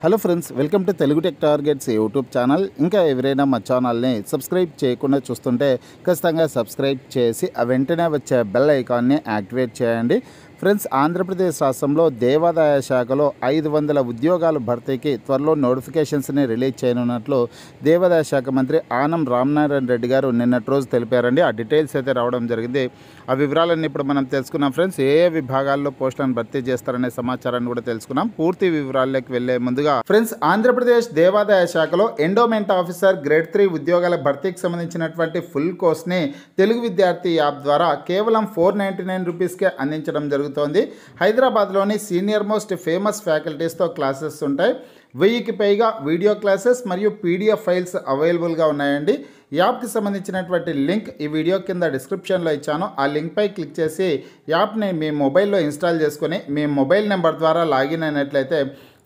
Hello friends, welcome to Telugu tech targets YouTube channel. ఇంకా ఎవరైనా మా ఛానల్ని సబ్స్క్రైబ్ చేయకుండా చూస్తుంటే ఖచ్చితంగా సబ్స్క్రైబ్ చేసి ఆ వెంటనే వచ్చే బెల్ ఐకాన్ని యాక్టివేట్ చేయండి. ఫ్రెండ్స్, ఆంధ్రప్రదేశ్ రాష్ట్రంలో దేవాదాయ శాఖలో 500 ఉద్యోగాల భర్తీకి త్వరలో నోటిఫికేషన్స్ని రిలీజ్ చేయనున్నట్లు దేవాదాయ శాఖ మంత్రి ఆనం రామనారాయణ రెడ్డి గారు నిన్నటి రోజు తెలిపారండి. ఆ డీటెయిల్స్ అయితే రావడం జరిగింది. ఆ వివరాలన్నీ ఇప్పుడు మనం తెలుసుకున్నాం. ఫ్రెండ్స్, ఏ విభాగాల్లో పోస్టులను భర్తీ చేస్తారనే సమాచారాన్ని కూడా తెలుసుకున్నాం. పూర్తి వివరాల్లోకి వెళ్లే ముందుగా ఫ్రెండ్స్, ఆంధ్రప్రదేశ్ దేవాదాయ శాఖలో ఎండోమెంట్ ఆఫీసర్ గ్రేడ్ 3 ఉద్యోగాల భర్తీకి సంబంధించినటువంటి ఫుల్ కోర్స్ని తెలుగు విద్యార్థి యాప్ ద్వారా కేవలం 499 రూపీస్కే అందించడం జరుగుతుంది. హైదరాబాద్లోని సీనియర్ మోస్ట్ ఫేమస్ ఫ్యాకల్టీస్తో క్లాసెస్ ఉంటాయి. 1000కి పైగా వీడియో క్లాసెస్ మరియు పీడిఎఫ్ ఫైల్స్ అవైలబుల్గా ఉన్నాయండి. యాప్కి సంబంధించినటువంటి లింక్ ఈ వీడియో కింద డిస్క్రిప్షన్లో ఇచ్చాను. ఆ లింక్పై క్లిక్ చేసి యాప్ని మీ మొబైల్లో ఇన్స్టాల్ చేసుకొని మీ మొబైల్ నెంబర్ ద్వారా లాగిన్ అయినట్లయితే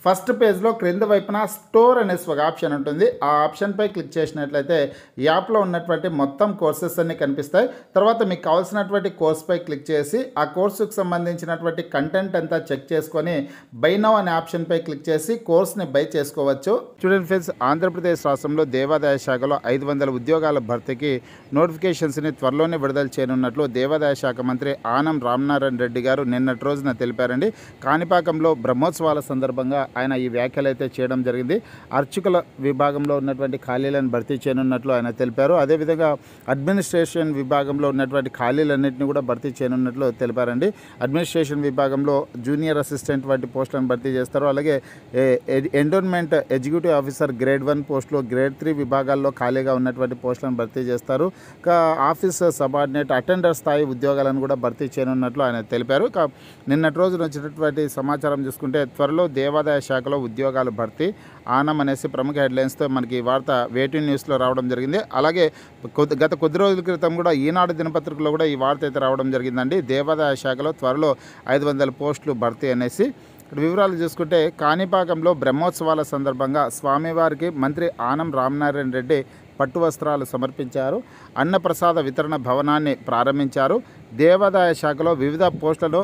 ఫస్ట్ పేజ్లో క్రింద వైపున స్టోర్ అనే ఒక ఆప్షన్ ఉంటుంది. ఆ ఆప్షన్పై క్లిక్ చేసినట్లయితే యాప్లో ఉన్నటువంటి మొత్తం కోర్సెస్ అన్నీ కనిపిస్తాయి. తర్వాత మీకు కావాల్సినటువంటి కోర్స్పై క్లిక్ చేసి ఆ కోర్సుకు సంబంధించినటువంటి కంటెంట్ అంతా చెక్ చేసుకొని బై నౌ అనే ఆప్షన్పై క్లిక్ చేసి కోర్స్ని బై చేసుకోవచ్చు. స్టూడెంట్ ఫ్రెండ్స్, ఆంధ్రప్రదేశ్ రాష్ట్రంలో దేవాదాయ శాఖలో 500 ఉద్యోగాల భర్తీకి నోటిఫికేషన్స్ని త్వరలోనే విడుదల చేయనున్నట్లు దేవాదాయ శాఖ మంత్రి ఆనం రామనారాయణ రెడ్డి గారు నిన్నటి రోజున తెలిపారండి. కాణిపాకంలో బ్రహ్మోత్సవాల సందర్భంగా ఆయన ఈ వ్యాఖ్యలు అయితే చేయడం జరిగింది. అర్చకుల విభాగంలో ఉన్నటువంటి ఖాళీలను భర్తీ చేయనున్నట్లు ఆయన తెలిపారు. అదేవిధంగా అడ్మినిస్ట్రేషన్ విభాగంలో ఉన్నటువంటి ఖాళీలన్నింటినీ కూడా భర్తీ చేయనున్నట్లు తెలిపారండి. అడ్మినిస్ట్రేషన్ విభాగంలో జూనియర్ అసిస్టెంట్ వంటి పోస్టులను భర్తీ చేస్తారు. అలాగే ఎండోన్మెంట్ ఎగ్జిక్యూటివ్ ఆఫీసర్ గ్రేడ్ 1 పోస్టులు, గ్రేడ్ 3 విభాగాల్లో ఖాళీగా ఉన్నటువంటి పోస్టులను భర్తీ చేస్తారు. ఆఫీస్ సబార్డినేట్ అటెండర్ స్థాయి ఉద్యోగాలను కూడా భర్తీ చేయనున్నట్లు ఆయన తెలిపారు. నిన్నటి రోజున వచ్చినటువంటి సమాచారం చూసుకుంటే త్వరలో దేవాదాయ శాఖలో ఉద్యోగాలు భర్తీ ఆనం అనేసి ప్రముఖ హెడ్లైన్స్తో మనకి ఈ వార్త వేటింగ్ న్యూస్లో రావడం జరిగింది. అలాగే గత కొద్ది రోజుల క్రితం కూడా ఈనాడు దినపత్రికలో కూడా ఈ వార్త అయితే రావడం జరిగిందండి. దేవాదాయ శాఖలో త్వరలో 500 పోస్టులు భర్తీ అనేసి. వివరాలు చూసుకుంటే కాణిపాకంలో బ్రహ్మోత్సవాల సందర్భంగా స్వామివారికి మంత్రి ఆనం రామనారాయణ రెడ్డి పట్టు వస్త్రాలు సమర్పించారు. అన్నప్రసాద వితరణ భవనాన్ని ప్రారంభించారు. దేవాదాయ శాఖలో వివిధ పోస్టులకు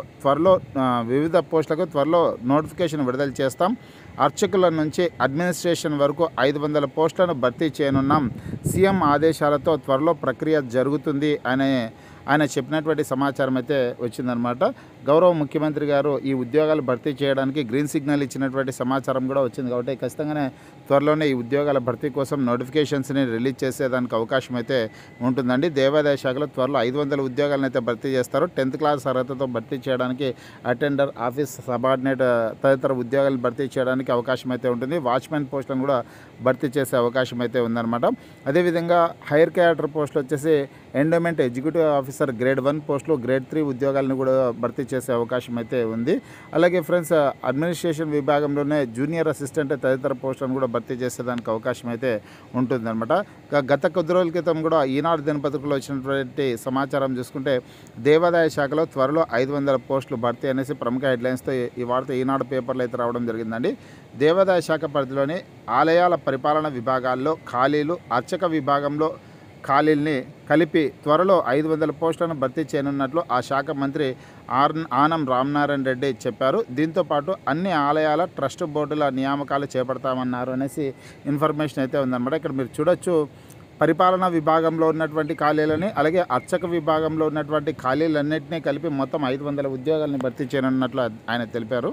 త్వరలో నోటిఫికేషన్ విడుదల చేస్తాం. అర్చకుల నుంచి అడ్మినిస్ట్రేషన్ వరకు 500 పోస్టులను భర్తీ చేయనున్నాం. సీఎం ఆదేశాలతో త్వరలో ప్రక్రియ జరుగుతుంది ఆయన చెప్పినటువంటి సమాచారం అయితే వచ్చిందనమాట. గౌరవ ముఖ్యమంత్రి గారు ఈ ఉద్యోగాలు భర్తీ చేయడానికి గ్రీన్ సిగ్నల్ ఇచ్చినటువంటి సమాచారం కూడా వచ్చింది. కాబట్టి ఖచ్చితంగానే త్వరలోనే ఈ ఉద్యోగాల భర్తీ కోసం నోటిఫికేషన్స్ని రిలీజ్ చేసేదానికి అవకాశం అయితే ఉంటుందండి. దేవాదాయ శాఖలో త్వరలో 500 ఉద్యోగాలను అయితే భర్తీ చేస్తారు. 10th క్లాస్ అర్హతతో భర్తీ చేయడానికి అటెండర్, ఆఫీస్ సబార్డినేట్ తదితర ఉద్యోగాలు భర్తీ చేయడానికి అవకాశం అయితే ఉంటుంది. వాచ్మెన్ పోస్టులను కూడా భర్తీ చేసే అవకాశం అయితే ఉందన్నమాట. అదేవిధంగా హైయర్ క్యాడర్ పోస్టులు వచ్చేసి ఎండోమెంట్ ఎగ్జిక్యూటివ్ ఆఫీసర్ గ్రేడ్ 1 పోస్టులు, గ్రేడ్ 3 ఉద్యోగాలను కూడా భర్తీ చేసే అవకాశం అయితే ఉంది. అలాగే ఫ్రెండ్స్, అడ్మినిస్ట్రేషన్ విభాగంలోనే జూనియర్ అసిస్టెంట్ తదితర పోస్టులను కూడా భర్తీ చేసేదానికి అవకాశం అయితే ఉంటుందన్నమాట. గత కొద్ది రోజుల క్రితం కూడా ఈనాడు దినపత్రికలో వచ్చినటువంటి సమాచారం చూసుకుంటే దేవాదాయ శాఖలో త్వరలో 500 పోస్టులు భర్తీ అనేసి ప్రముఖ హెడ్లైన్స్తో ఈ వార్త ఈనాడు పేపర్లో అయితే రావడం జరిగిందండి. దేవాదాయ శాఖ పరిధిలోని ఆలయాల పరిపాలన విభాగాల్లో ఖాళీలు, అర్చక విభాగంలో ఖాళీల్ని కలిపి త్వరలో 500 పోస్టులను భర్తీ చేయనున్నట్లు ఆ శాఖ మంత్రి ఆనం రామనారాయణ రెడ్డి చెప్పారు. దీంతోపాటు అన్ని ఆలయాల ట్రస్ట్ బోర్డుల నియామకాలు చేపడతామన్నారు అనేసి ఇన్ఫర్మేషన్ అయితే ఉందన్నమాట. ఇక్కడ మీరు చూడొచ్చు, పరిపాలనా విభాగంలో ఉన్నటువంటి ఖాళీలని, అలాగే అర్చక విభాగంలో ఉన్నటువంటి ఖాళీలన్నింటినీ కలిపి మొత్తం 500 ఉద్యోగాలను భర్తీ చేయనున్నట్లు ఆయన తెలిపారు.